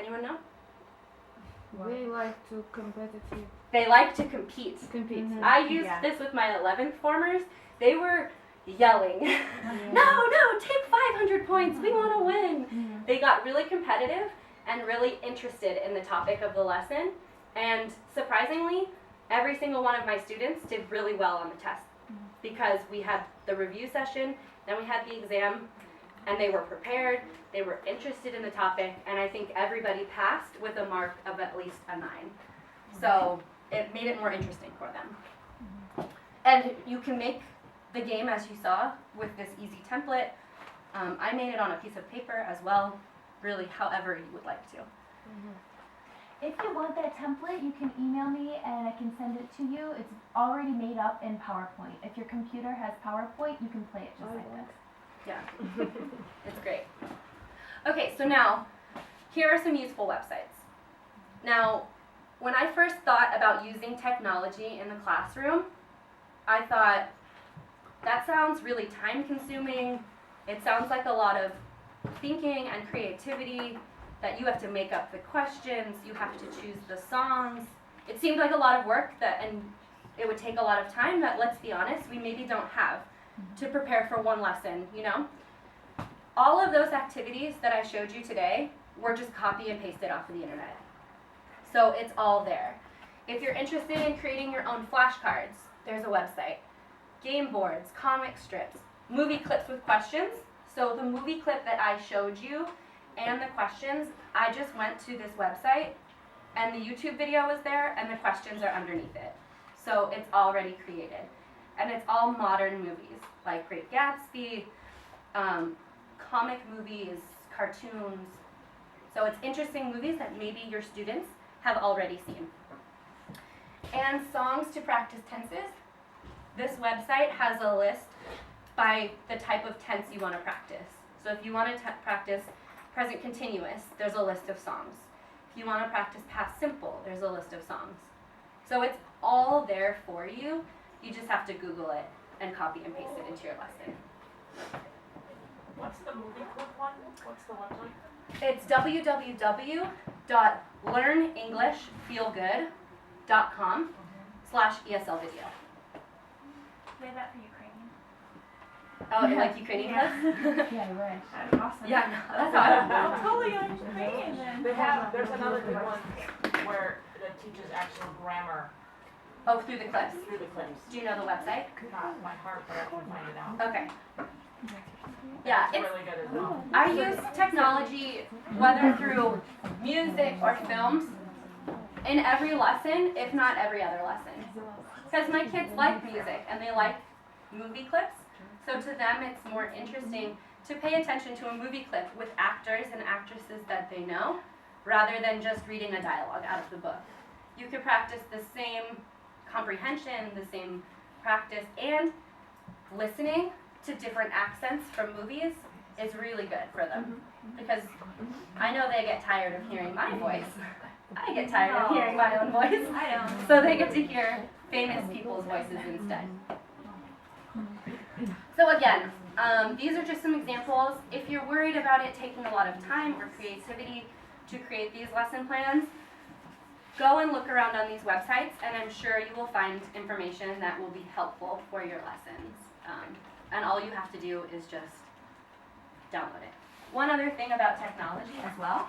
Anyone know? They like to competitive. They like to compete. Compete. Mhm. I used Yeah. this with my 11th formers. They were yelling, Yeah. no, take 500 points, we want to win. Mhm. They got really competitive and really interested in the topic of the lesson, and surprisingly, every single one of my students did really well on the test because we had the review session, then we had the exam, and they were prepared, they were interested in the topic, and I think everybody passed with a mark of at least a 9. So it made it more interesting for them. And you can make the game as you saw with this easy template. I made it on a piece of paper as well, really however you would like to. If you want that template, you can email me and I can send it to you. It's already made up in PowerPoint. If your computer has PowerPoint, you can play it just like this. Yeah, it's great. Okay, so now, here are some useful websites. Now, when I first thought about using technology in the classroom, I thought, that sounds really time-consuming. It sounds like a lot of thinking and creativity, that you have to make up the questions, you have to choose the songs. It seemed like a lot of work and it would take a lot of time that, let's be honest, we maybe don't have to prepare for one lesson, you know? All of those activities that I showed you today were just copy and pasted off of the internet. So it's all there. If you're interested in creating your own flashcards, there's a website. Game boards, comic strips, movie clips with questions. So the movie clip that I showed you and the questions, I just went to this website and the YouTube video was there and the questions are underneath it. So it's already created. And it's all modern movies, like Great Gatsby, comic movies, cartoons. So it's interesting movies that maybe your students have already seen. And songs to practice tenses. This website has a list by the type of tense you want to practice. So if you want to practice present continuous, there's a list of songs. If you want to practice past simple, there's a list of songs. So it's all there for you. You just have to Google it and copy and paste it into your lesson. What's the movie clip one? What's the website? It's www.learnenglishfeelgood.com/ESL video. We have that for Ukrainian. Oh, you like Ukrainian clips? Yeah, I wish. That's awesome. Yeah, no, that's awesome. I'll totally learn Ukrainian then. There's another good one where that teaches actual grammar Oh, through the clips? through the clips. Do you know the website? Not by heart, but I can find it out. Okay. Yeah, It's really good as well. I use technology, whether through music or films, in every lesson, if not every other lesson. Because my kids like music and they like movie clips, so to them it's more interesting to pay attention to a movie clip with actors and actresses that they know, rather than just reading a dialogue out of the book. You could practice the same comprehension, the same practice, and listening to different accents from movies is really good for them. Because I know they get tired of hearing my voice. I get tired of hearing my own voice. I don't. So they get to hear famous people's voices instead. So again, these are just some examples. If you're worried about it taking a lot of time or creativity to create these lesson plans, go and look around on these websites, and I'm sure you will find information that will be helpful for your lessons. And all you have to do is just download it. One other thing about technology as well.